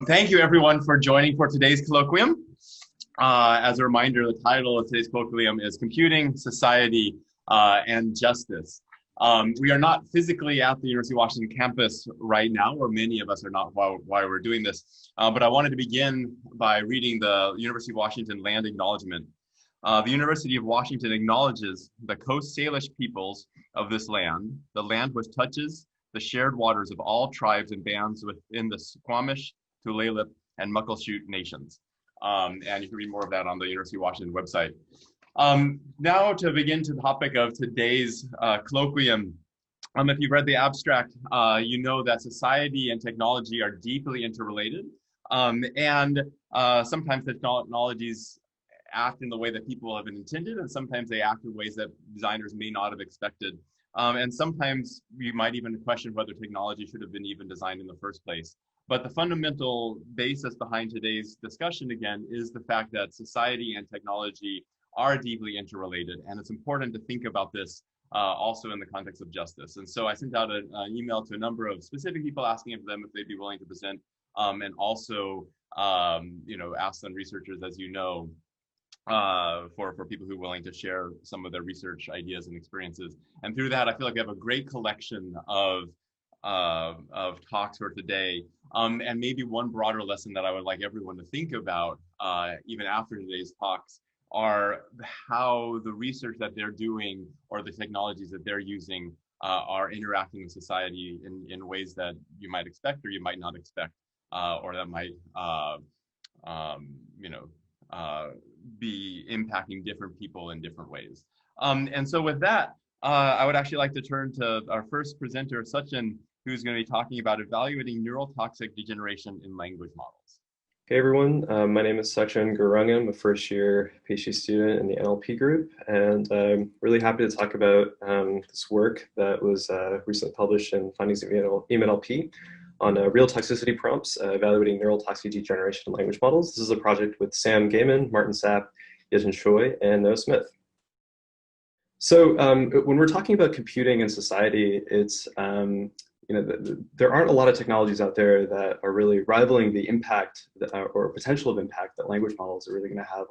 Thank you everyone for joining for today's colloquium. As a reminder, the title of today's colloquium is Computing, Society, and Justice. We are not physically at the University of Washington campus right now, or many of us are not while we're doing this, but I wanted to begin by reading the University of Washington Land Acknowledgement. The University of Washington acknowledges the Coast Salish peoples of this land, the land which touches the shared waters of all tribes and bands within the Squamish, Tulalip, and Muckleshoot nations. And you can read more of that on the University of Washington website. Now to begin to the topic of today's colloquium. If you've read the abstract, you know that society and technology are deeply interrelated. And sometimes technologies act in the way that people have intended, and sometimes they act in ways that designers may not have expected. And sometimes you might even question whether technology should have been even designed in the first place. But the fundamental basis behind today's discussion, again, is the fact that society and technology are deeply interrelated. And it's important to think about this also in the context of justice. And so I sent out an email to a number of specific people asking them if they'd be willing to present, and also asked some researchers, as you know, for people who are willing to share some of their research ideas and experiences. And through that, I feel like we have a great collection of talks for today. And maybe one broader lesson that I would like everyone to think about, even after today's talks, are how the research that they're doing or the technologies that they're using are interacting with society in ways that you might expect or you might not expect, or that might be impacting different people in different ways. And so with that, I would actually like to turn to our first presenter, Sachin, who's going to be talking about evaluating neurotoxic degeneration in language models. Hey everyone, my name is Sachin Gurung. I'm a first-year PhD student in the NLP group, and I'm really happy to talk about this work that was recently published in Findings of EMNLP on real toxicity prompts, evaluating neurotoxic degeneration in language models. This is a project with Sam Gaiman, Martin Sapp, Yejin Choi, and Noah Smith. So when we're talking about computing and society, it's there aren't a lot of technologies out there that are really rivaling the impact or potential of impact that language models are really going to have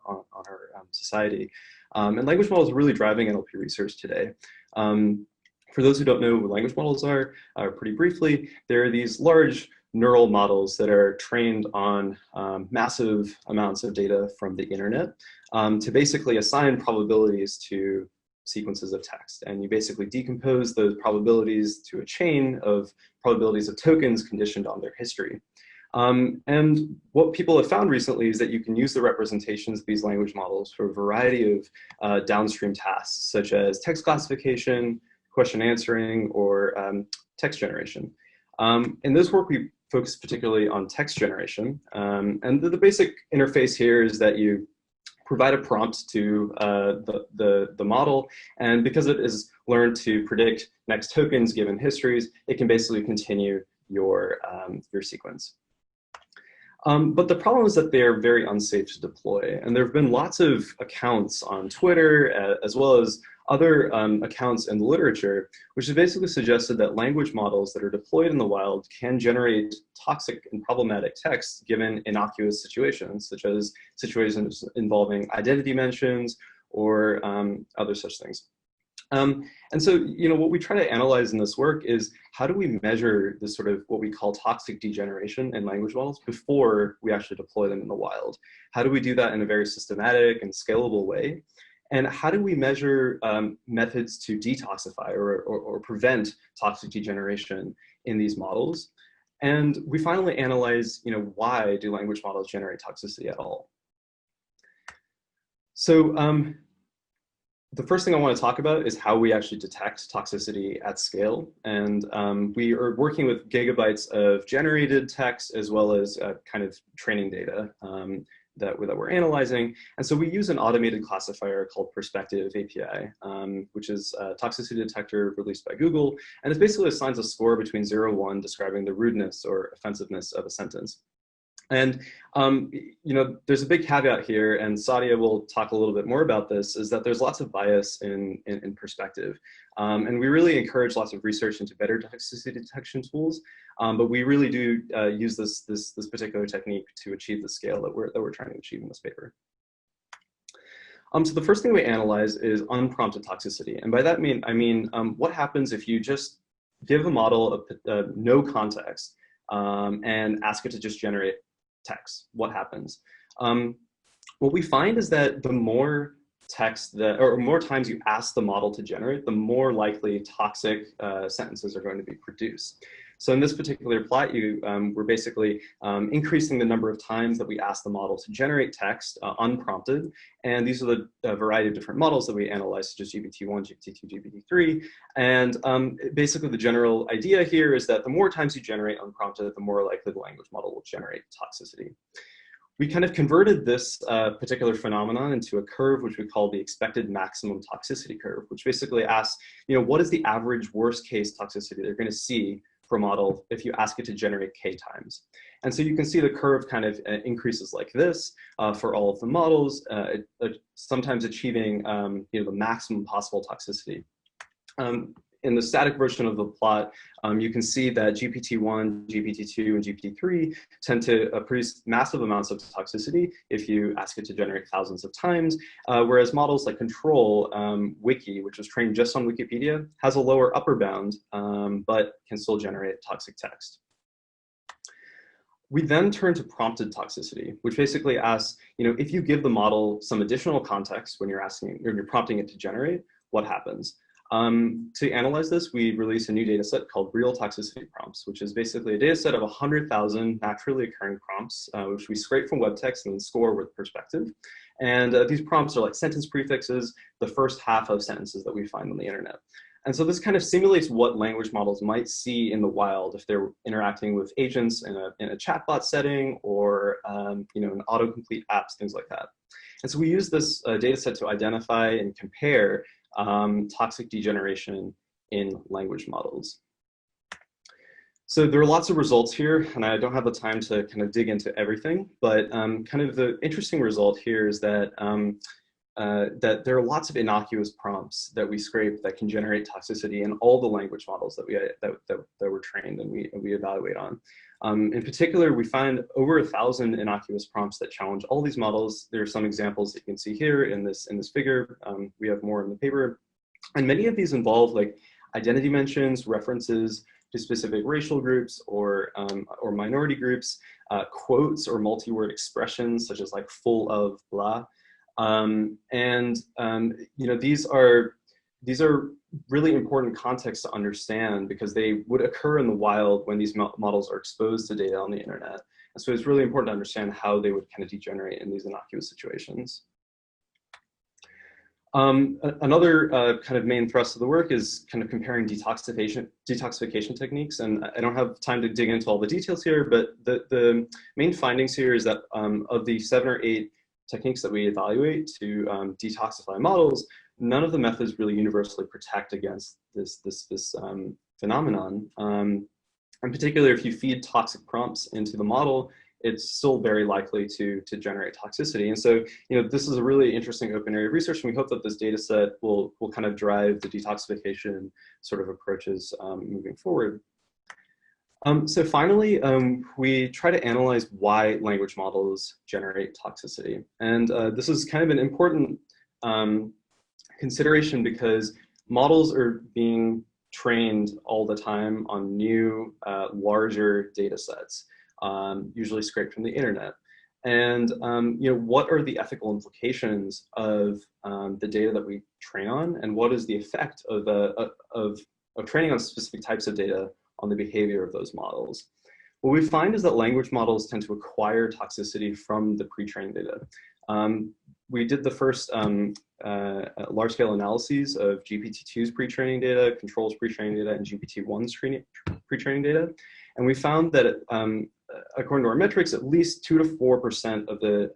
on our society. And language models are really driving NLP research today. For those who don't know what language models are, pretty briefly, there are these large neural models that are trained on massive amounts of data from the internet to basically assign probabilities to sequences of text. And you basically decompose those probabilities to a chain of probabilities of tokens conditioned on their history. And what people have found recently is that you can use the representations of these language models for a variety of downstream tasks, such as text classification, question answering, or text generation. In this work, we focus particularly on text generation. And the basic interface here is that you provide a prompt to the model, and because it is learned to predict next tokens given histories, it can basically continue your sequence. But the problem is that they are very unsafe to deploy, and there have been lots of accounts on Twitter as well as other accounts in the literature, which have basically suggested that language models that are deployed in the wild can generate toxic and problematic text given innocuous situations, such as situations involving identity mentions or other such things. And so, what we try to analyze in this work is how do we measure this sort of what we call toxic degeneration in language models before we actually deploy them in the wild? How do we do that in a very systematic and scalable way? And how do we measure methods to detoxify or prevent toxic degeneration in these models? And we finally analyze, why do language models generate toxicity at all? So the first thing I want to talk about is how we actually detect toxicity at scale. And we are working with gigabytes of generated text as well as kind of training data that we're analyzing. And so we use an automated classifier called Perspective API, which is a toxicity detector released by Google. And it basically assigns a score between 0 and 1 describing the rudeness or offensiveness of a sentence. And there's a big caveat here, and Sadia will talk a little bit more about this, is that there's lots of bias in perspective. And we really encourage lots of research into better toxicity detection tools, but we really do use this particular technique to achieve the scale that we're trying to achieve in this paper. So the first thing we analyze is unprompted toxicity. And by that I mean what happens if you just give a model no context and ask it to just generate text? What happens? What we find is that the more text or more times you ask the model to generate, the more likely toxic sentences are going to be produced. So in this particular plot, we're basically increasing the number of times that we ask the model to generate text unprompted. And these are the variety of different models that we analyze, such as GPT-1, GPT-2, GPT-3. And basically the general idea here is that the more times you generate unprompted, the more likely the language model will generate toxicity. We kind of converted this particular phenomenon into a curve, which we call the expected maximum toxicity curve, which basically asks, what is the average worst case toxicity they're going to see for a model if you ask it to generate k times. And so you can see the curve kind of increases like this for all of the models, sometimes achieving the maximum possible toxicity. In the static version of the plot, you can see that GPT-1, GPT-2, and GPT-3 tend to produce massive amounts of toxicity if you ask it to generate thousands of times, whereas models like Control, Wiki, which was trained just on Wikipedia, has a lower upper bound, but can still generate toxic text. We then turn to prompted toxicity, which basically asks, if you give the model some additional context when you're prompting it to generate, what happens? To analyze this, we release a new data set called Real Toxicity Prompts, which is basically a data set of 100,000 naturally occurring prompts, which we scrape from web text and then score with perspective. And these prompts are like sentence prefixes, the first half of sentences that we find on the internet. And so this kind of simulates what language models might see in the wild if they're interacting with agents in a chatbot setting or in autocomplete apps, things like that. And so we use this data set to identify and compare toxic degeneration in language models. So there are lots of results here, and I don't have the time to kind of dig into everything, but kind of the interesting result here is that that there are lots of innocuous prompts that we scrape that can generate toxicity in all the language models that were trained and we evaluate on. In particular, we find over 1,000 innocuous prompts that challenge all these models. There are some examples that you can see here in this figure. We have more in the paper. And many of these involve like identity mentions, references to specific racial groups or minority groups, quotes or multi-word expressions such as like full of blah. These are really important contexts to understand because they would occur in the wild when these models are exposed to data on the internet. And so it's really important to understand how they would kind of degenerate in these innocuous situations. Another kind of main thrust of the work is kind of comparing detoxification techniques. And I don't have time to dig into all the details here, but the main findings here is that of the 7 or 8 techniques that we evaluate to detoxify models, none of the methods really universally protect against this phenomenon. In particular, if you feed toxic prompts into the model, it's still very likely to generate toxicity. And so, this is a really interesting open area of research, and we hope that this data set will kind of drive the detoxification sort of approaches moving forward. So finally, we try to analyze why language models generate toxicity. And this is kind of an important consideration because models are being trained all the time on new, larger data sets, usually scraped from the internet. And what are the ethical implications of the data that we train on, and what is the effect of training on specific types of data on the behavior of those models? What we find is that language models tend to acquire toxicity from the pre-trained data. We did the first large-scale analyses of GPT-2's pre-training data, Control's pre-training data, and GPT-1's pre-training data. And we found that, according to our metrics, at least 2 to 4% of the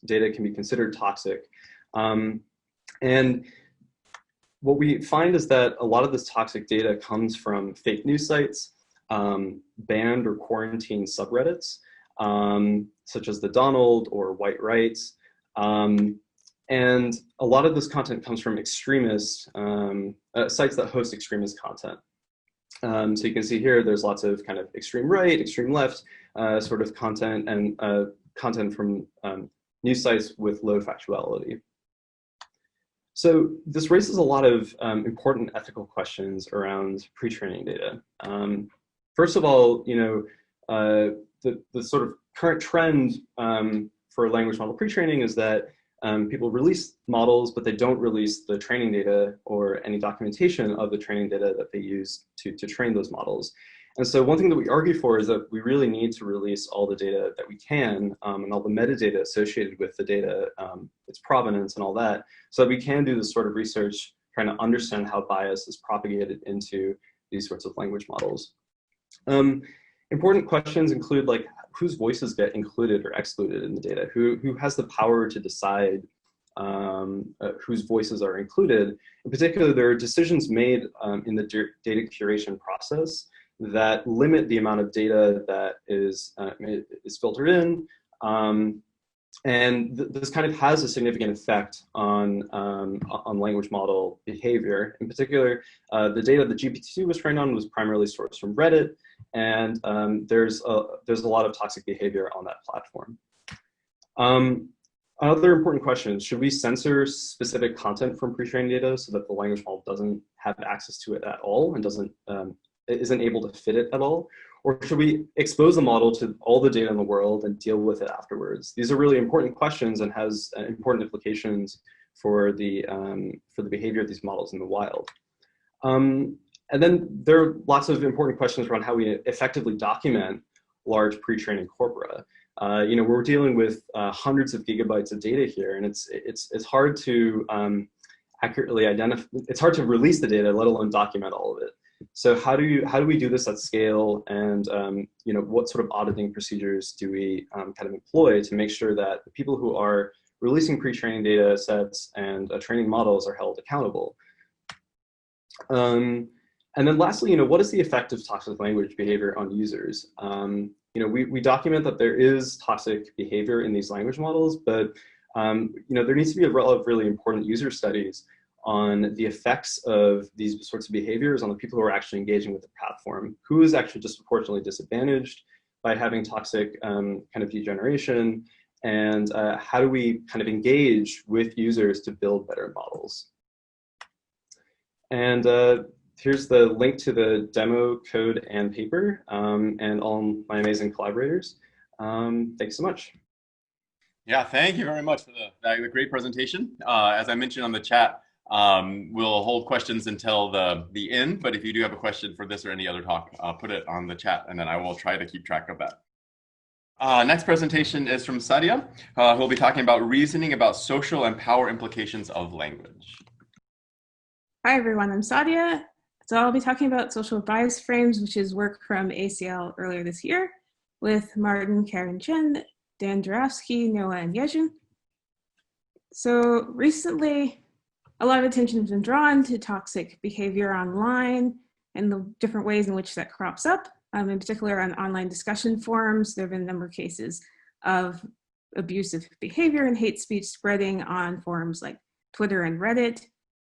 data can be considered toxic. And what we find is that a lot of this toxic data comes from fake news sites, banned or quarantined subreddits, such as the Donald or White Rights, And a lot of this content comes from extremist sites that host extremist content. So you can see here, there's lots of kind of extreme right, extreme left sort of content, and content from news sites with low factuality. So this raises a lot of important ethical questions around pre-training data. First of all, the sort of current trend for language model pre-training is that people release models, but they don't release the training data or any documentation of the training data that they use to train those models. And so one thing that we argue for is that we really need to release all the data that we can and all the metadata associated with the data, its provenance and all that, so that we can do this sort of research trying to understand how bias is propagated into these sorts of language models. Important questions include like whose voices get included or excluded in the data, who has the power to decide whose voices are included. In particular, there are decisions made in the data curation process that limit the amount of data that is filtered in. And this kind of has a significant effect on language model behavior. In particular, the data that GPT-2 was trained on was primarily sourced from Reddit, and there's a lot of toxic behavior on that platform. Another important question is, should we censor specific content from pre-trained data so that the language model doesn't have access to it at all and isn't able to fit it at all? Or should we expose the model to all the data in the world and deal with it afterwards? These are really important questions and has important implications for the behavior of these models in the wild. And then there are lots of important questions around how we effectively document large pre-training corpora. We're dealing with hundreds of gigabytes of data here, and it's hard to accurately identify. It's hard to release the data, let alone document all of it. So how do we do this at scale, and what sort of auditing procedures do we kind of employ to make sure that the people who are releasing pre-training data sets and training models are held accountable? And then lastly, what is the effect of toxic language behavior on users? We document that there is toxic behavior in these language models, but there needs to be a lot of really important user studies on the effects of these sorts of behaviors on the people who are actually engaging with the platform. Who is actually disproportionately disadvantaged by having toxic kind of degeneration, and how do we kind of engage with users to build better models? And here's the link to the demo code and paper and all my amazing collaborators. Thanks so much. Yeah, thank you very much for the great presentation. As I mentioned on the chat, we'll hold questions until the end, but if you do have a question for this or any other talk, put it on the chat and then I will try to keep track of that. Next presentation is from Sadia, who will be talking about reasoning about social and power implications of language. Hi everyone, I'm Sadia. So I'll be talking about social bias frames, which is work from ACL earlier this year with Martin, Karen Chen, Dan Jarowski, Noah, and Yejun. So recently, a lot of attention has been drawn to toxic behavior online and the different ways in which that crops up. In particular, on online discussion forums, there have been a number of cases of abusive behavior and hate speech spreading on forums like Twitter and Reddit,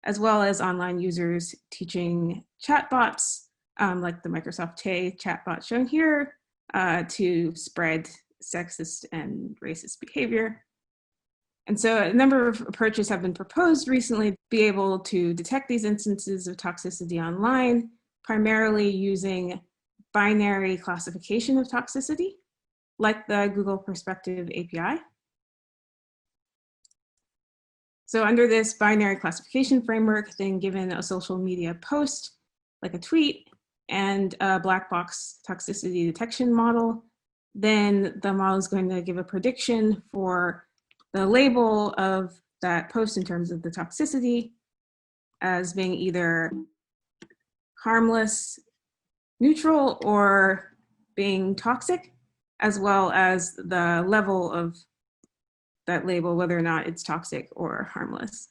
as well as online users teaching chatbots, like the Microsoft Tay chatbot shown here, to spread sexist and racist behavior. And so a number of approaches have been proposed recently to be able to detect these instances of toxicity online, primarily using binary classification of toxicity, like the Google Perspective API. So under this binary classification framework, then given a social media post, like a tweet, and a black box toxicity detection model, then the model is going to give a prediction for the label of that post in terms of the toxicity as being either harmless, neutral, or being toxic, as well as the level of that label, whether or not it's toxic or harmless.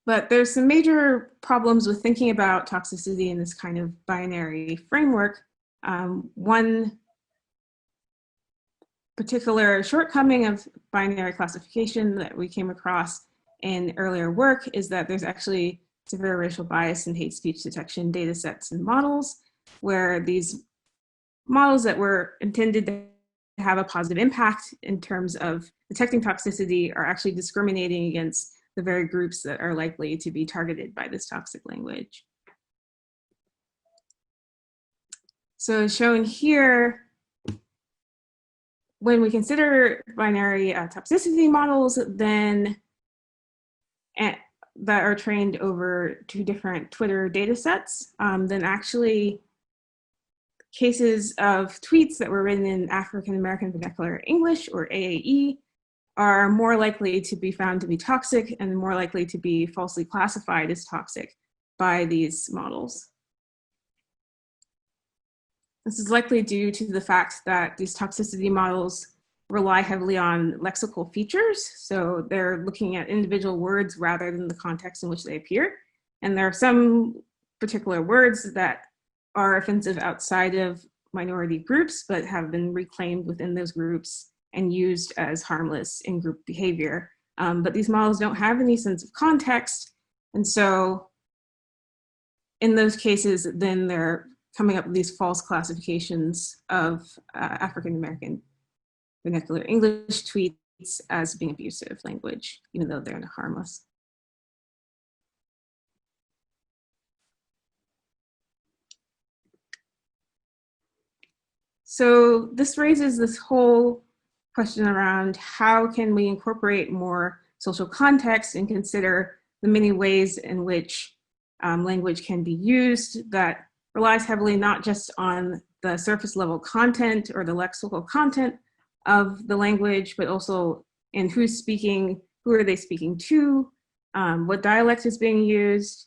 But there's some major problems with thinking about toxicity in this kind of binary framework. One particular shortcoming of binary classification that we came across in earlier work is that there's actually severe racial bias in hate speech detection data sets and models, where these models that were intended to have a positive impact in terms of detecting toxicity are actually discriminating against the very groups that are likely to be targeted by this toxic language. So shown here, when we consider binary toxicity models, then that are trained over 2 different Twitter data sets, then actually cases of tweets that were written in African American Vernacular English, or AAE, are more likely to be found to be toxic and more likely to be falsely classified as toxic by these models. This is likely due to the fact that these toxicity models rely heavily on lexical features. So they're looking at individual words rather than the context in which they appear. And there are some particular words that are offensive outside of minority groups, but have been reclaimed within those groups and used as harmless in-group behavior. But these models don't have any sense of context. And so in those cases, then they're coming up with these false classifications of African American Vernacular English tweets as being abusive language, even though they're harmless. So this raises this whole question around how can we incorporate more social context and consider the many ways in which language can be used that relies heavily not just on the surface level content or the lexical content of the language, but also in who's speaking, who are they speaking to, what dialect is being used.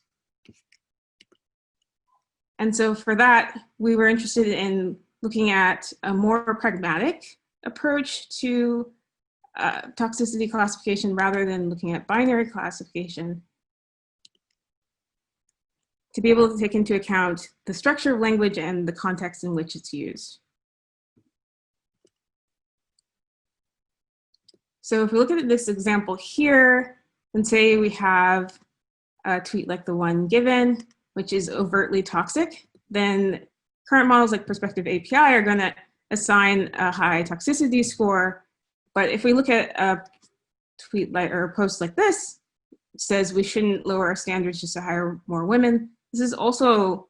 And so for that, we were interested in looking at a more pragmatic approach to toxicity classification rather than looking at binary classification, to be able to take into account the structure of language and the context in which it's used. So if we look at this example here, and say we have a tweet like the one given, which is overtly toxic, then current models like Perspective API are going to assign a high toxicity score. But if we look at a tweet like, or a post like this, it says we shouldn't lower our standards just to hire more women. This is also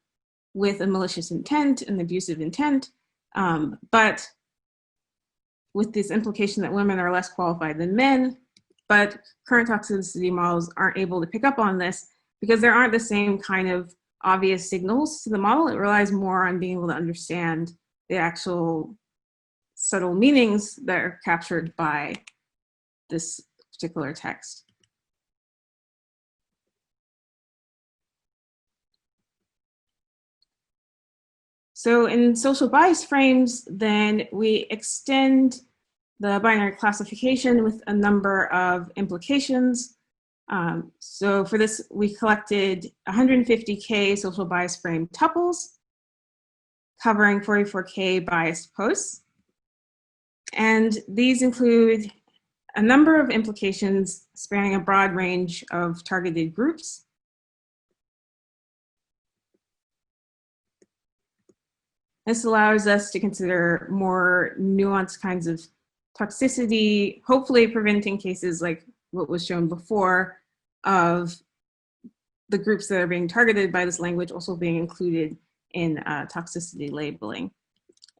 with a malicious intent and abusive intent, but with this implication that women are less qualified than men. But current toxicity models aren't able to pick up on this because there aren't the same kind of obvious signals to the model. It relies more on being able to understand the actual subtle meanings that are captured by this particular text. So in social bias frames, then we extend the binary classification with a number of implications. So for this, we collected 150K social bias frame tuples covering 44K biased posts. And these include a number of implications spanning a broad range of targeted groups. This allows us to consider more nuanced kinds of toxicity, hopefully preventing cases like what was shown before of the groups that are being targeted by this language also being included in toxicity labeling,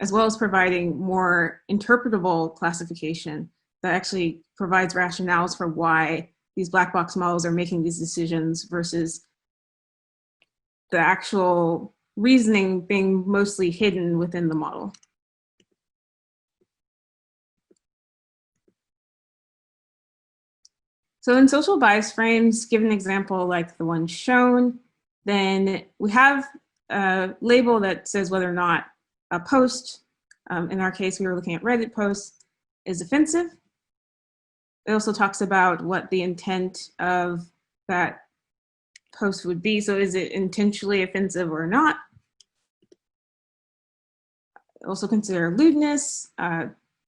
as well as providing more interpretable classification that actually provides rationales for why these black box models are making these decisions versus the actual reasoning being mostly hidden within the model. So in social bias frames, give an example like the one shown, then we have a label that says whether or not a post, in our case, we were looking at Reddit posts, is offensive. It also talks about what the intent of that post would be. So is it intentionally offensive or not? Also consider lewdness,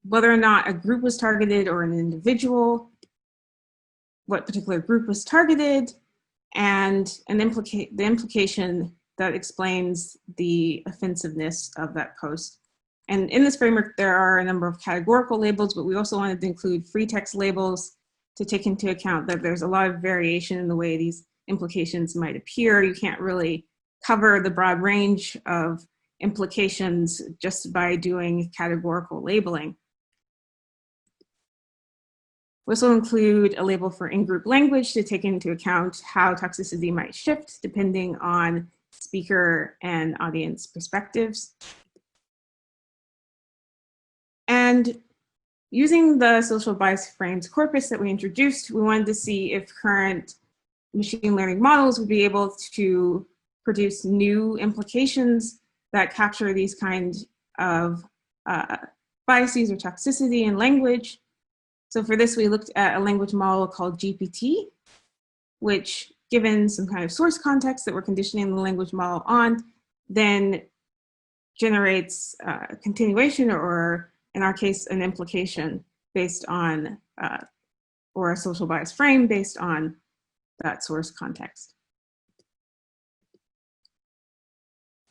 whether or not a group was targeted or an individual, what particular group was targeted, and the implication that explains the offensiveness of that post. And in this framework, there are a number of categorical labels, but we also wanted to include free text labels to take into account that there's a lot of variation in the way these implications might appear. You can't really cover the broad range of implications just by doing categorical labeling. We also include a label for in-group language to take into account how toxicity might shift depending on speaker and audience perspectives. And using the social bias frames corpus that we introduced, we wanted to see if current machine learning models would be able to produce new implications that capture these kinds of biases or toxicity in language. So for this, we looked at a language model called GPT, which, given some kind of source context that we're conditioning the language model on, then generates a continuation, or in our case, an implication based on, or a social bias frame based on that source context.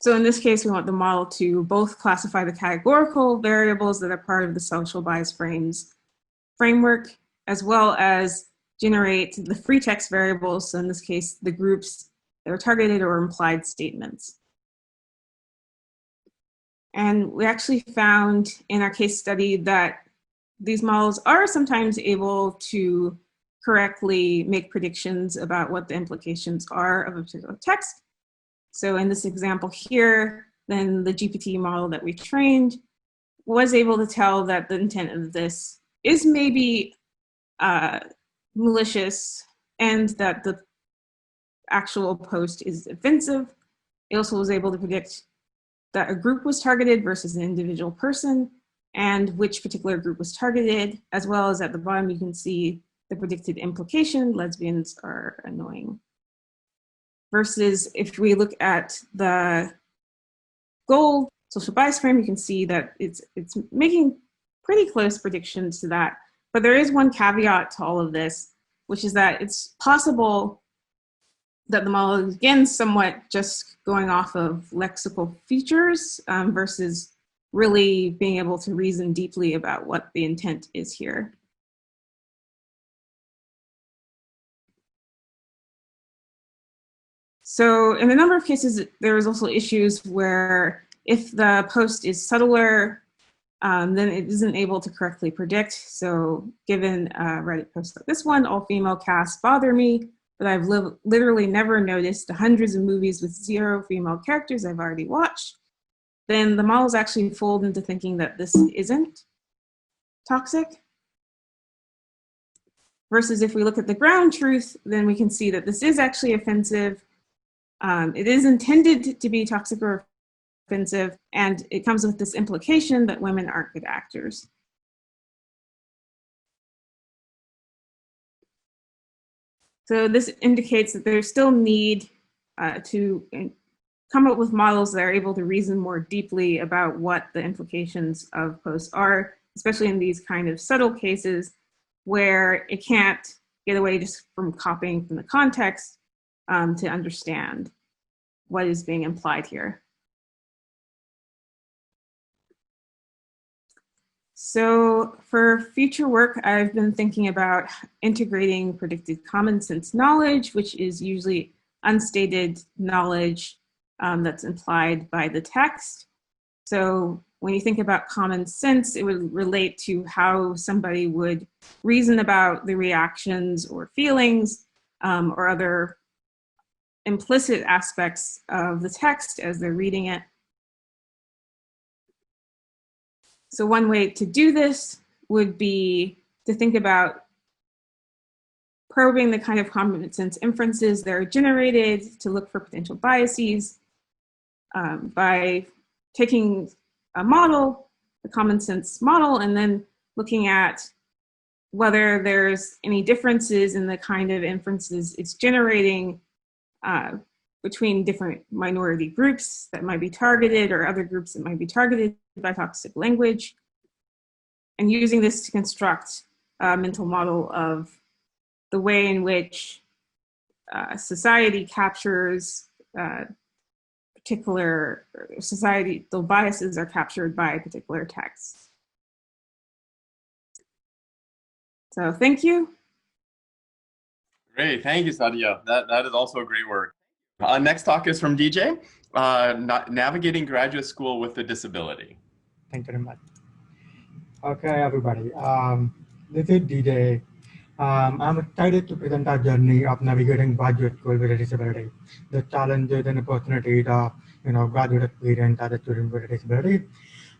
So in this case, we want the model to both classify the categorical variables that are part of the social bias framework, as well as generate the free text variables, so in this case, the groups that are targeted or implied statements. And we actually found in our case study that these models are sometimes able to correctly make predictions about what the implications are of a particular text. So in this example here, then the GPT model that we trained was able to tell that the intent of this is maybe malicious and that the actual post is offensive. It also was able to predict that a group was targeted versus an individual person and which particular group was targeted, as well as at the bottom you can see the predicted implication, lesbians are annoying. Versus if we look at the goal social bias frame, you can see that it's making pretty close predictions to that. But there is one caveat to all of this, which is that it's possible that the model is, again, somewhat just going off of lexical features versus really being able to reason deeply about what the intent is here. So in a number of cases, there is also issues where if the post is subtler, then it isn't able to correctly predict. So given a Reddit post like this one, all female casts bother me, but I've literally never noticed the hundreds of movies with 0 female characters I've already watched, then the model's actually fooled into thinking that this isn't toxic. Versus if we look at the ground truth, then we can see that this is actually offensive. It is intended to be toxic or offensive, and it comes with this implication that women aren't good actors. So this indicates that there's still need to come up with models that are able to reason more deeply about what the implications of posts are, especially in these kind of subtle cases where it can't get away just from copying from the context to understand what is being implied here. So for future work, I've been thinking about integrating predicted common sense knowledge, which is usually unstated knowledge that's implied by the text. So when you think about common sense, it would relate to how somebody would reason about the reactions or feelings or other implicit aspects of the text as they're reading it. So one way to do this would be to think about probing the kind of common sense inferences that are generated to look for potential biases by taking a model, a common sense model, and then looking at whether there's any differences in the kind of inferences it's generating between different minority groups that might be targeted or other groups that might be targeted by toxic language. and using this to construct a mental model of the way in which society captures particular societal biases are captured by particular texts. So thank you. Great, thank you, Sadia. That is also great work. Next talk is from DJ, Navigating Graduate School with a Disability. Thank you very much. Okay, everybody. This is DJ. I'm excited to present our journey of navigating graduate school with a disability, the challenges and opportunities of graduate experience as a student with a disability.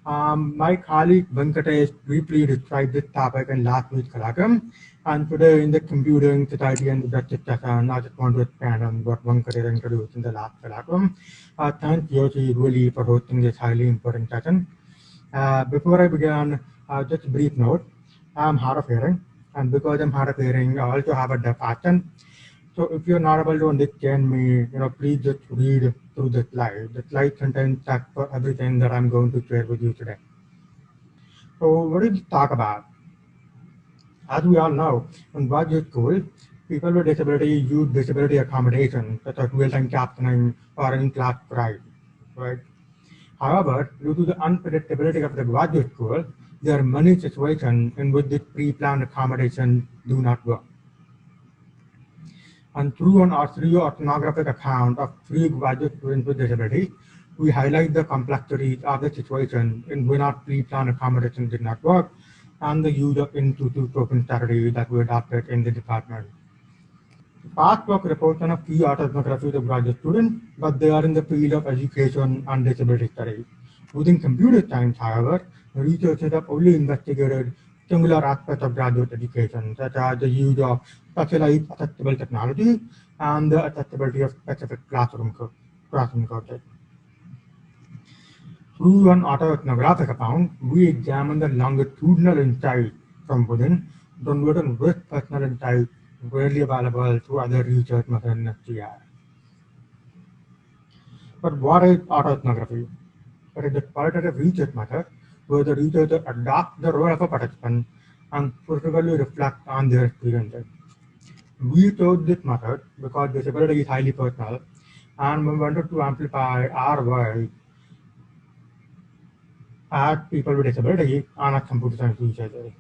My colleague Venkatesh briefly described this topic in last week's colloquium, and today in the Computing, Society and Justice session, I just want to expand on what Venkatesh introduced in the last colloquium. Thanks Yoshi really for hosting this highly important session. Before I begin, just a brief note, I'm hard of hearing, and because I'm hard of hearing, I also have a deaf accent. So if you're not able to understand me, please just read through the slide. The slide contains text for everything that I'm going to share with you today. So what did we talk about? As we all know, in graduate school, people with disability use disability accommodation, such as real-time captioning or in-class scribe, right? However, due to the unpredictability of the graduate school, there are many situations in which this pre-planned accommodation do not work. And through an ethnographic account of 3 graduate students with disability, we highlight the complexities of the situation in when our pre-planned accommodation did not work and the use of in-situ token strategy that we adopted in the department. Past work reports on a few ethnographies of graduate students, but they are in the field of education and disability studies. Within computer science, however, researchers have only investigated similar aspects of graduate education, such as the use of specialized accessible technology and the accessibility of specific classroom courses. Through an autoethnographic account, we examine the longitudinal insights from within, downward and with personal insights rarely available through other research methods in SGI. But what is autoethnography? It is a qualitative research method where the researcher adopts the role of a participant and critically reflects on their experiences. We chose this method because disability is highly personal, and we wanted to amplify our voice as people with disability and as computer science researchers.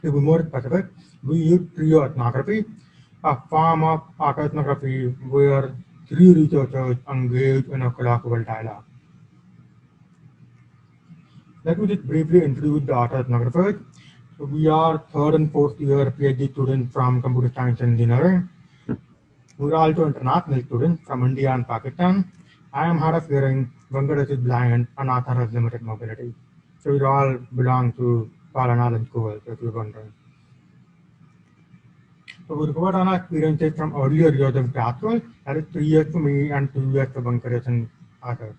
To be more specific, we use trio ethnography, a form of autoethnography where 3 researchers engage in a colloquial dialogue. Let me just briefly introduce the autoethnographers. So we are 3rd and 4th year PhD students from computer science and engineering. We're also international students from India and Pakistan. I am hard of hearing, Venkatesh is blind, and Arthur has limited mobility. So we all belong to Paul and Allen School, if you're wondering. So we report on our experiences from earlier years of grad school, that is 3 years for me and 2 years for Venkatesh and Arthur.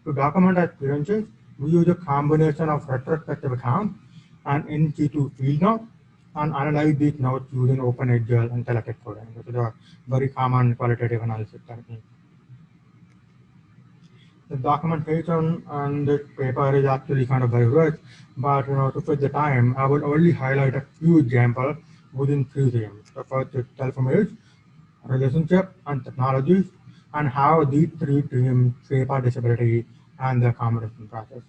To document our experiences, we use a combination of retrospective accounts and in-situ field notes and analyze these notes using OpenEdGL and selected coding, which is a very common qualitative analysis technique. The documentation on this paper is actually kind of very rich, but to fit the time, I would only highlight a few examples within 3 themes. The first is self-image, relationship, and technologies, and how these 3 themes shape our disability and the accommodation process.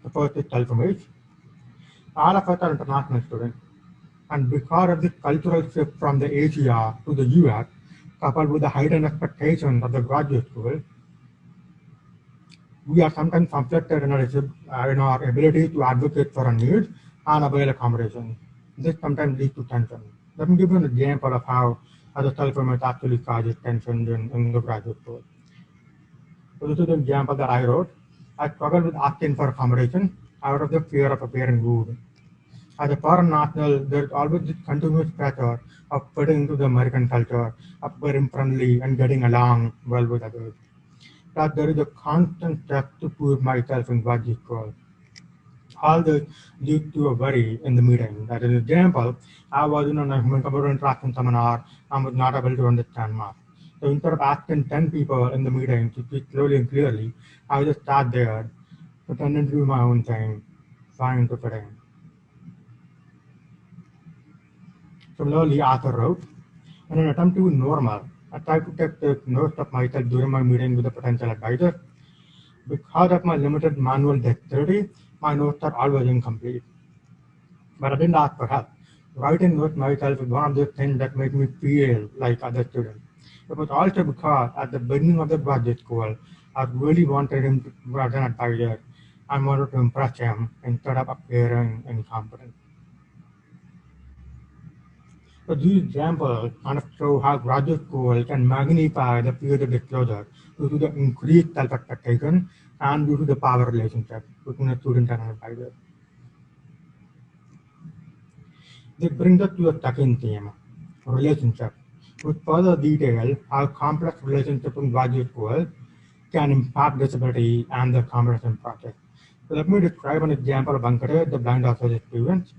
The first is self-image. All of us are international students, and because of the cultural shift from the Asia to the US, coupled with the heightened expectations of the graduate school, we are sometimes conflicted in our ability to advocate for our needs and avail accommodation. This sometimes leads to tension. Let me give you an example of how the self-image actually causes tension in the graduate school. So this is an example that I wrote. I struggled with asking for accommodation out of the fear of appearing rude. As a foreign national, there's always this continuous pressure of fitting into the American culture, of being friendly and getting along well with others. That there is a constant stress to prove myself in graduate school. All this leads to a worry in the meeting. That is an example, I was in a human computer interaction seminar and was not able to understand much. So instead of asking 10 people in the meeting to speak slowly and clearly, I just sat there pretending to do my own thing, trying to fit in. Similarly, Arthur wrote, in an attempt to be normal, I tried to take notes of myself during my meeting with a potential advisor. Because of my limited manual dexterity, my notes are always incomplete. But I didn't ask for help. Writing notes myself is one of those things that make me feel like other students. It was also because at the beginning of the graduate school, I really wanted him to as an advisor. I wanted to impress him instead of appearing incompetent. So these examples kind of show how graduate school can magnify the fear of disclosure due to the increased self-expectation and due to the power relationship between a student and an advisor. This brings us to the second theme, relationship, which further detail how complex relationships in graduate school can impact disability and the accommodation process. So let me describe an example of Ankara, the blind officer's experience.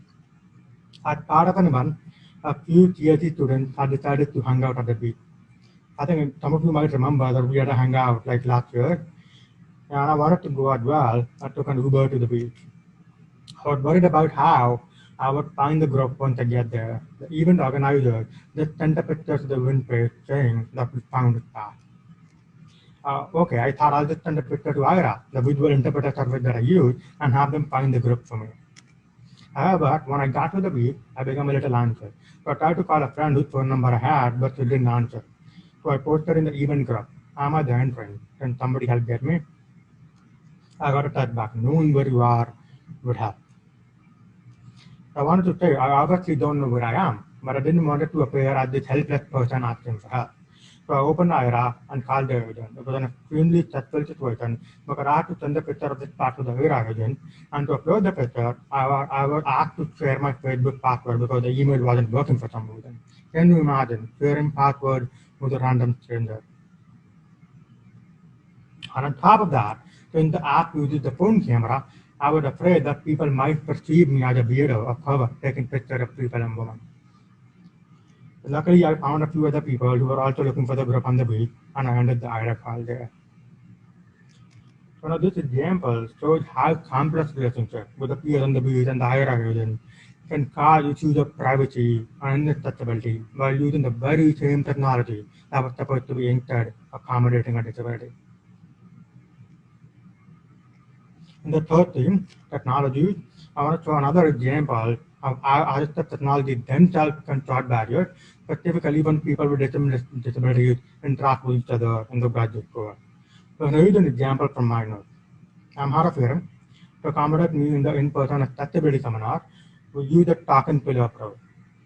As part of an event, a few TLC students had decided to hang out at the beach. I think some of you might remember that we had a hangout like last year, and I wanted to go as well. I took an Uber to the beach. I was worried about how I would find the group once I get there. The event organizer just sent a picture to the wind page saying that we found it fast. Okay, I thought I'll just send a picture to Ira, the visual interpreter service that I use, and have them find the group for me. However, when I got to the beach, I became a little anxious. So I tried to call a friend whose phone number I had, but she didn't answer. So I posted in the event group, "I'm at the entrance. Can somebody help get me?" I got a text back, "Knowing where you are would help." I wanted to say, I obviously don't know where I am, but I didn't want it to appear as this helpless person asking for help. So I opened Aira and called the agent. It was an extremely stressful situation because I had to send a picture of this part to the Aira agent, and to upload the picture, I was asked to share my Facebook password because the email wasn't working for some reason. Can you imagine sharing password with a random stranger? And on top of that, since the app uses the phone camera, I was afraid that people might perceive me as a weirdo or pervert taking pictures of people and women. Luckily, I found a few other people who were also looking for the group on the beach, and I ended the Aira call there. So now this example shows how complex relationship with the peers on the beach and the Aira agent can cause issues of privacy and accessibility while using the very same technology that was supposed to be instead accommodating a disability. In the third theme, technology, I want to show another example of how assistive technology themselves can short barriers, specifically when people with disabilities interact with each other in the graduate school. So here is an example from my notes. I'm hard of hearing. To accommodate me in the in-person accessibility seminar, we use a talk and pillar approach,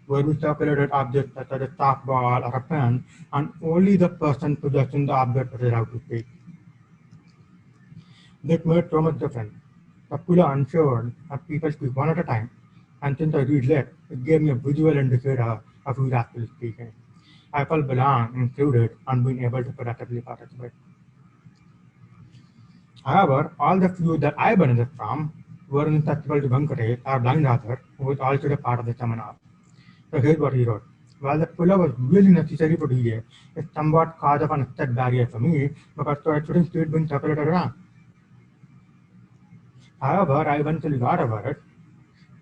where we circulated objects such as a chalk ball or a pen, and only the person possessing the object is allowed to speak. This made so much difference. The pillar ensured that people speak one at a time, and since I read lip, it gave me a visual indicator of who's actually speaking. I felt belong, included, and being able to productively participate. However, all the few that I benefited from were inaccessible to Venkatesh, our blind author, who was also a part of the seminar. So here's what he wrote. While the pillar was really necessary for DJ, it somewhat caused an upset barrier for me because I couldn't see it being separated around. However, I eventually got over it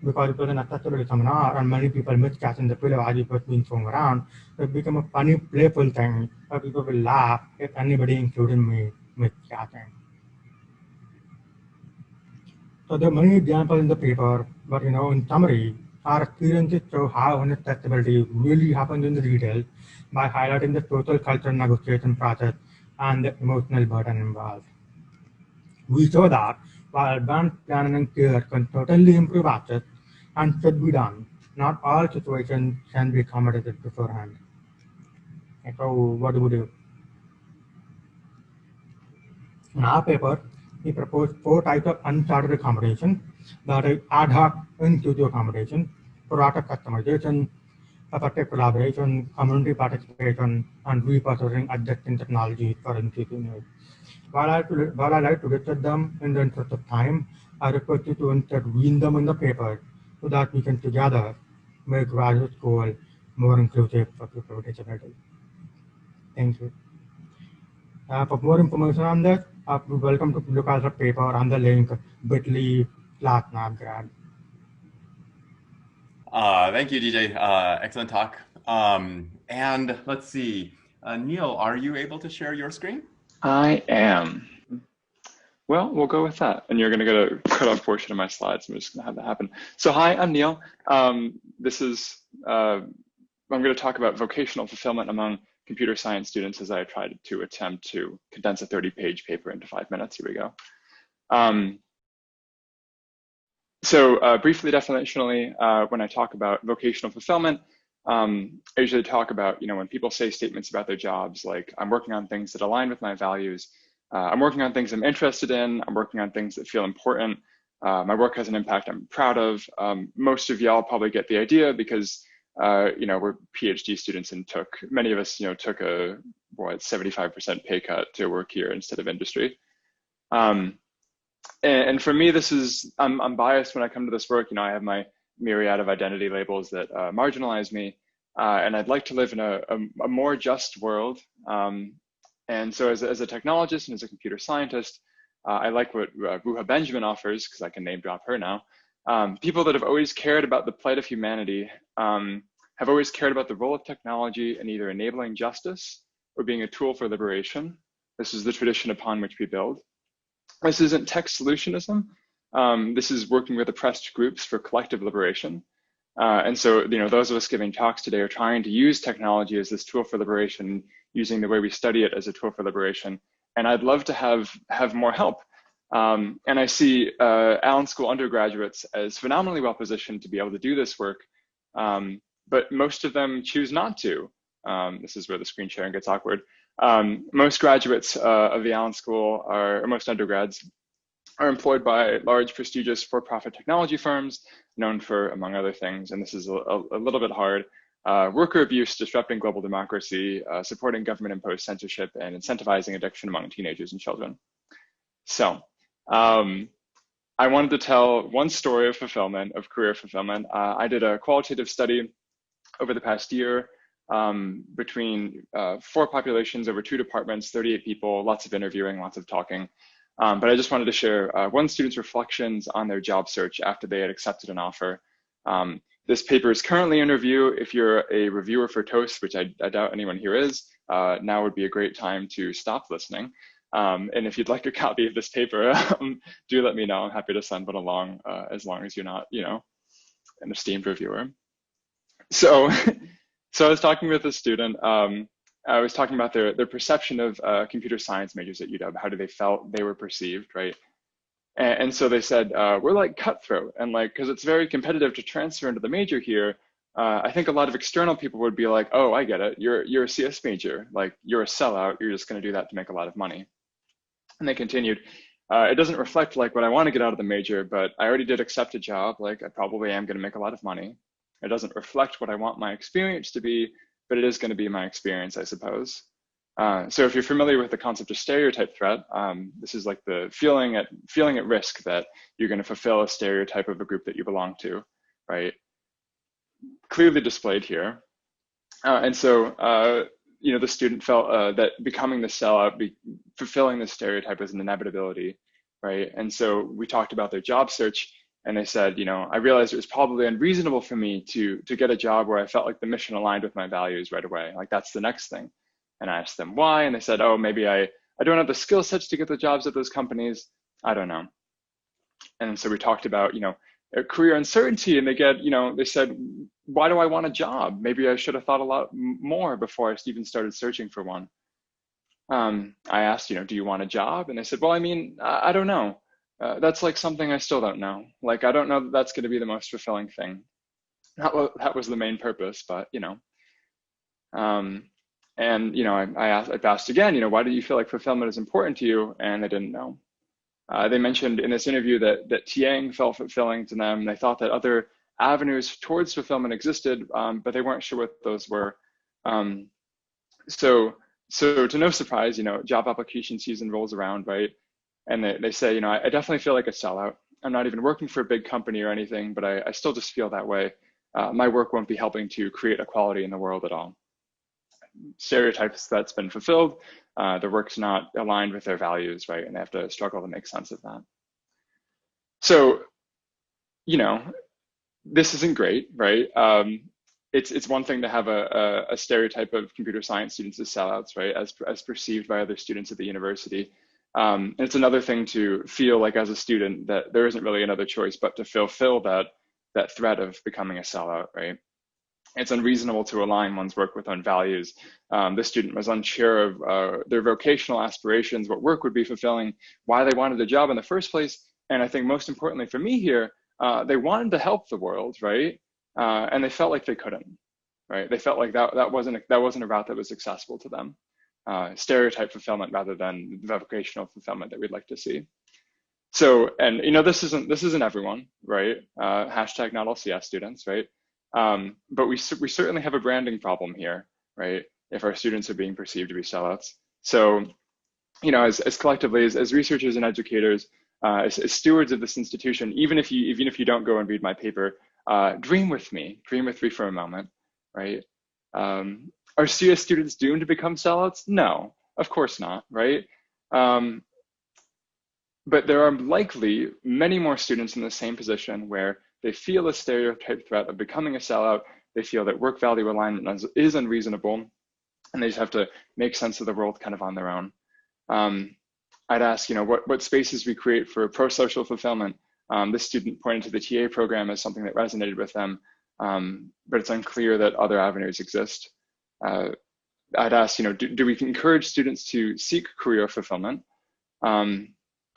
because it was an accessibility seminar and many people miscasting the pillow as it was being thrown around. So it became a funny, playful thing where people will laugh if anybody, including me, miscasting. So there are many examples in the paper, but in summary, our experiences show how inaccessibility really happens in the details by highlighting the social cultural negotiation process and the emotional burden involved. We show that while advanced planning and care can certainly improve access and should be done, not all situations can be accommodated beforehand. So what do we do? In our paper, we propose 4 types of uncharted accommodation, that is ad hoc in-studio accommodation, proactive customization, effective collaboration, community participation, and repurposing existing technology for in-studio needs. While I like to discuss them in the interest of time, I request you to instead read them in the paper so that we can together make graduate school more inclusive for people with disabilities. Thank you. For more information on this, welcome to look at the paper on the link bit.ly/navgrad. Thank you, DJ. Excellent talk. And let's see, Neil, are you able to share your screen? I am. Well, we'll go with that. And you're going to get a cut off portion of my slides. I'm just going to have that happen. So hi, I'm Neil. I'm going to talk about vocational fulfillment among computer science students as I tried to attempt to condense a 30-page paper into 5 minutes. Here we go. Briefly, definitionally, when I talk about vocational fulfillment, I usually talk about, when people say statements about their jobs, like I'm working on things that align with my values, I'm working on things I'm interested in, I'm working on things that feel important, my work has an impact I'm proud of. Most of y'all probably get the idea because, we're PhD students and many of us, took a 75% pay cut to work here instead of industry. And for me, I'm biased when I come to this work. I have my myriad of identity labels that marginalize me, and I'd like to live in a more just world. And so as a technologist and as a computer scientist, I like what Ruha Benjamin offers, because I can name drop her now. People that have always cared about the plight of humanity have always cared about the role of technology in either enabling justice or being a tool for liberation. This is the tradition upon which we build. This isn't tech solutionism. This is working with oppressed groups for collective liberation. And so, those of us giving talks today are trying to use technology as this tool for liberation, using the way we study it as a tool for liberation. And I'd love to have more help. And I see Allen School undergraduates as phenomenally well positioned to be able to do this work, but most of them choose not to. This is where the screen sharing gets awkward. Most graduates of the Allen School or most undergrads are employed by large, prestigious for-profit technology firms known for, among other things, and this is a little bit hard, worker abuse, disrupting global democracy, supporting government-imposed censorship, and incentivizing addiction among teenagers and children. So I wanted to tell one story of fulfillment, of career fulfillment. I did a qualitative study over the past year between 4 populations over 2 departments, 38 people, lots of interviewing, lots of talking. But I just wanted to share one student's reflections on their job search after they had accepted an offer. This paper is currently in review. If you're a reviewer for TOAST, which I doubt anyone here is, now would be a great time to stop listening. And if you'd like a copy of this paper, do let me know. I'm happy to send one along as long as you're not, an esteemed reviewer. So I was talking with a student. I was talking about their perception of computer science majors at UW. How do they felt they were perceived, right? And so they said, we're like cutthroat, and because it's very competitive to transfer into the major here, I think a lot of external people would be like, oh, I get it. You're a CS major, you're a sellout. You're just going to do that to make a lot of money. And they continued, it doesn't reflect what I want to get out of the major, but I already did accept a job. I probably am going to make a lot of money. It doesn't reflect what I want my experience to be, but it is going to be my experience, I suppose. So if you're familiar with the concept of stereotype threat, this is the feeling at risk that you're going to fulfill a stereotype of a group that you belong to, right? Clearly displayed here. And so, the student felt that becoming the sellout, fulfilling the stereotype was an inevitability, right? And so we talked about their job search, and they said, I realized it was probably unreasonable for me to get a job where I felt like the mission aligned with my values right away. That's the next thing. And I asked them why, and they said, oh, maybe I don't have the skill sets to get the jobs at those companies. I don't know. And so we talked about, career uncertainty, and they said, why do I want a job? Maybe I should have thought a lot more before I even started searching for one. I asked, do you want a job? And they said, well, I don't know. That's something I still don't know. I don't know that that's going to be the most fulfilling thing. That was the main purpose, but, I asked again, why do you feel like fulfillment is important to you? And they didn't know. They mentioned in this interview that TAing felt fulfilling to them. They thought that other avenues towards fulfillment existed, but they weren't sure what those were. So to no surprise, job application season rolls around, right? And they say, I definitely feel like a sellout. I'm not even working for a big company or anything, but I still just feel that way. My work won't be helping to create equality in the world at all. stereotypes that's been fulfilled, their work's not aligned with their values, right? And they have to struggle to make sense of that. So, you know, this isn't great, right? It's one thing to have a stereotype of computer science students as sellouts, right, as perceived by other students at the university. And it's another thing to feel like as a student that there isn't really another choice but to fulfill that threat of becoming a sellout, right? It's unreasonable to align one's work with own values. This student was unsure of their vocational aspirations, what work would be fulfilling, why they wanted a job in the first place. And I think most importantly for me here, they wanted to help the world, right? And they felt like they couldn't, right? They felt like that wasn't a route that was accessible to them. Stereotype fulfillment rather than the vocational fulfillment that we'd like to see. So, and you know, this isn't everyone, right? Hashtag not all CS students, right? But we certainly have a branding problem here, right? If our students are being perceived to be sellouts. So, you know, as collectively, as researchers and educators, as stewards of this institution, even if you don't go and read my paper, dream with me for a moment, right? Are CS students doomed to become sellouts? No, of course not, right? But there are likely many more students in the same position where they feel a stereotype threat of becoming a sellout, they feel that work value alignment is unreasonable, and they just have to make sense of the world kind of on their own. I'd ask, you know, what spaces we create for pro-social fulfillment. This student pointed to the TA program as something that resonated with them, but it's unclear that other avenues exist. I'd ask, you know, do we encourage students to seek career fulfillment? And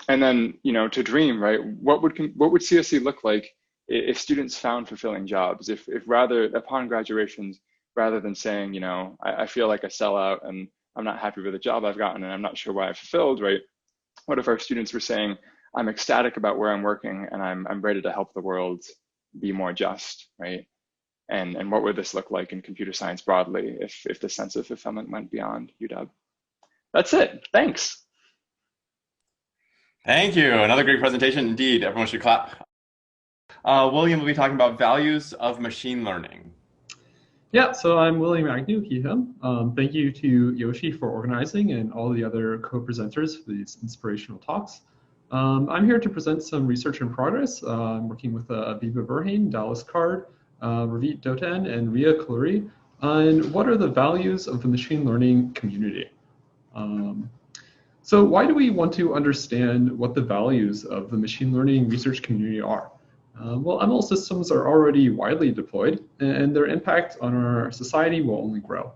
then, you know, to dream, right? What would CSC look like if students found fulfilling jobs? If rather, upon graduations, rather than saying, you know, I feel like a sellout and I'm not happy with the job I've gotten and I'm not sure why I fulfilled, right? What if our students were saying, I'm ecstatic about where I'm working and I'm ready to help the world be more just, right? And what would this look like in computer science broadly if the sense of fulfillment went beyond UW? That's it. Thanks. Thank you. Another great presentation indeed. Everyone should clap. William will be talking about values of machine learning. Yeah, so I'm William Agnew, he, him. Thank you to Yoshi for organizing and all the other co-presenters for these inspirational talks. I'm here to present some research in progress. I'm working with Aviva Verheyen, Dallas Card, Ravit Dotan, and Ria Kaluri on what are the values of the machine learning community. So why do we want to understand what the values of the machine learning research community are? Well, ML systems are already widely deployed, and their impact on our society will only grow.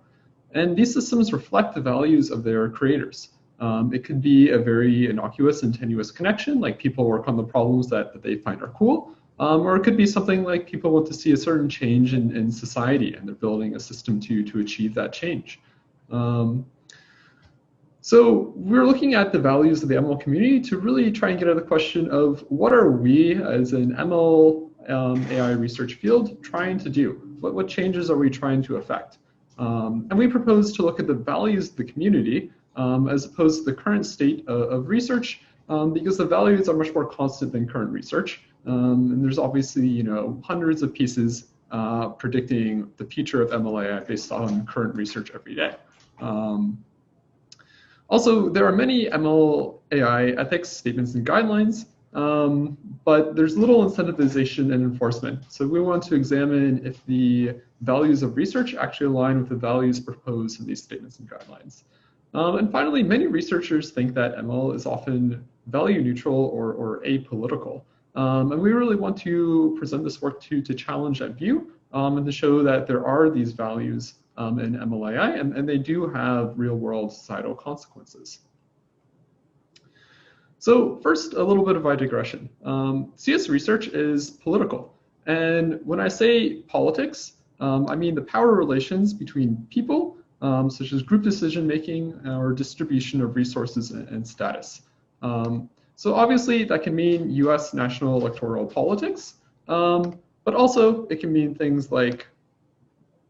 And these systems reflect the values of their creators. It could be a very innocuous and tenuous connection, like people work on the problems that they find are cool, or it could be something like people want to see a certain change in society, and they're building a system to achieve that change. So we're looking at the values of the ML community to really try and get at the question of what are we as an ML AI research field trying to do? What changes are we trying to affect? And we propose to look at the values of the community as opposed to the current state of research, because the values are much more constant than current research. And there's obviously, you know, hundreds of pieces predicting the future of ML AI based on current research every day. Also, there are many ML AI ethics statements and guidelines, but there's little incentivization and enforcement. So we want to examine if the values of research actually align with the values proposed in these statements and guidelines. And finally, many researchers think that ML is often value neutral or apolitical. And we really want to present this work to challenge that view and to show that there are these values in ML AI, and they do have real-world societal consequences. So first, a little bit of a digression. CS research is political. And when I say politics, I mean the power relations between people, such as group decision-making or distribution of resources and status. So obviously, that can mean US national electoral politics, but also it can mean things like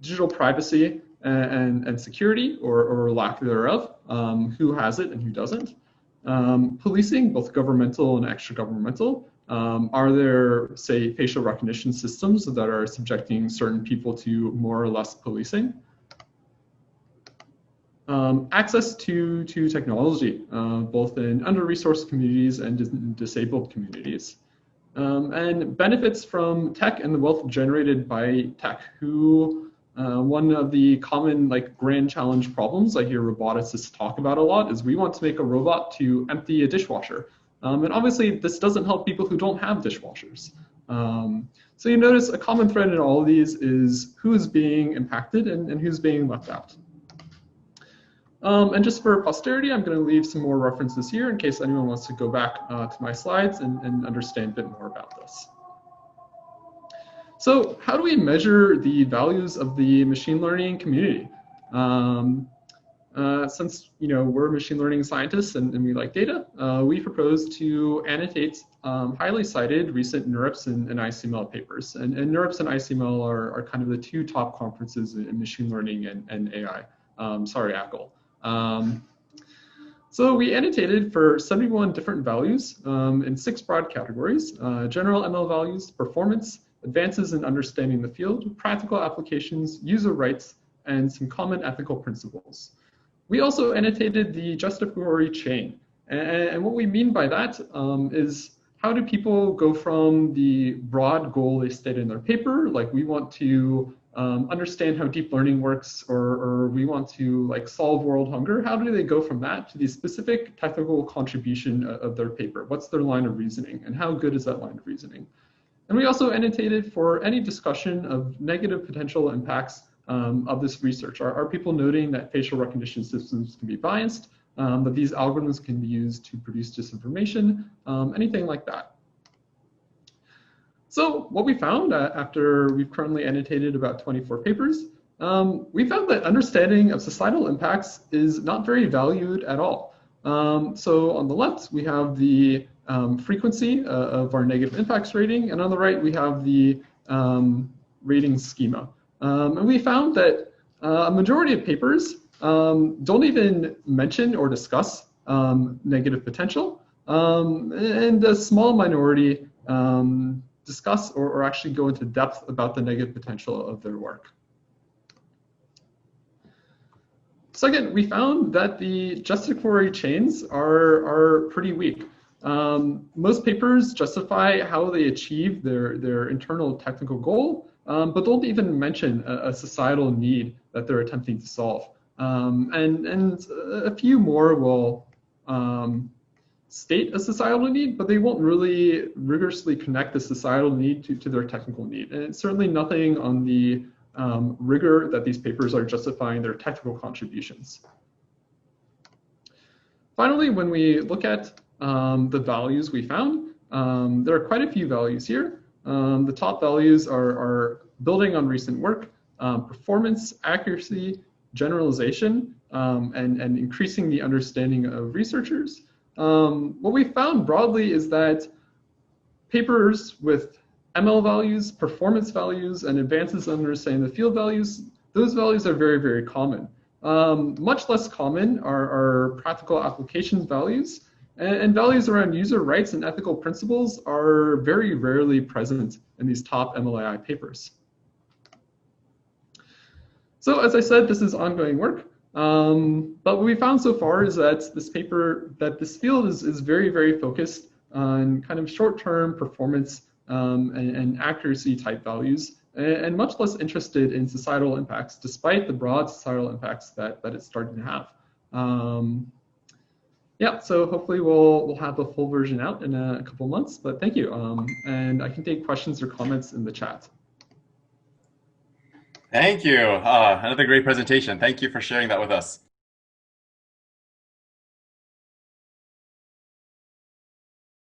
digital privacy and security or lack thereof, who has it and who doesn't. Policing, both governmental and extra-governmental. Are there, say, facial recognition systems that are subjecting certain people to more or less policing? access to technology, both in under-resourced communities and disabled communities. And benefits from tech and the wealth generated by tech, one of the common grand challenge problems I hear roboticists talk about a lot is we want to make a robot to empty a dishwasher. And obviously this doesn't help people who don't have dishwashers. So you notice a common thread in all of these is who's being impacted and who's being left out. And just for posterity, I'm going to leave some more references here in case anyone wants to go back to my slides and understand a bit more about this. So how do we measure the values of the machine learning community? Since we're machine learning scientists and we like data, we propose to annotate highly cited recent NeurIPS and ICML papers. And NeurIPS and ICML are kind of the two top conferences in machine learning and AI. Sorry, ACL. So we annotated for 71 different values in 6 broad categories: general ML values, performance, advances in understanding the field, practical applications, user rights, and some common ethical principles. We also annotated the justificatory chain. And what we mean by that is how do people go from the broad goal they state in their paper, like we want to understand how deep learning works, or we want to solve world hunger, how do they go from that to the specific technical contribution of their paper? What's their line of reasoning, and how good is that line of reasoning? And we also annotated for any discussion of negative potential impacts of this research. Are people noting that facial recognition systems can be biased, that these algorithms can be used to produce disinformation, anything like that? So what we found after we've currently annotated about 24 papers, we found that understanding of societal impacts is not very valued at all. So on the left, we have the frequency of our negative impacts rating, and on the right, we have the rating schema. And we found that a majority of papers don't even mention or discuss negative potential, and a small minority discuss or actually go into depth about the negative potential of their work. Second, we found that the justificatory chains are pretty weak. Most papers justify how they achieve their internal technical goal, but don't even mention a societal need that they're attempting to solve. And a few more will state a societal need, but they won't really rigorously connect the societal need to their technical need. And it's certainly nothing on the rigor that these papers are justifying their technical contributions. Finally, when we look at the values we found, there are quite a few values here. The top values are building on recent work, performance, accuracy, generalization, and increasing the understanding of researchers. What we found broadly is that papers with ML values, performance values, and advances in understanding the field values, those values are very, very common. Much less common are practical applications values, and values around user rights and ethical principles are very rarely present in these top MLAI papers. So as I said, this is ongoing work. But what we found so far is that this field is very, very focused on kind of short-term performance and accuracy type values, and much less interested in societal impacts, despite the broad societal impacts that it's starting to have. Yeah, so hopefully we'll have the full version out in a couple months, but thank you. And I can take questions or comments in the chat. Thank you. Another great presentation. Thank you for sharing that with us.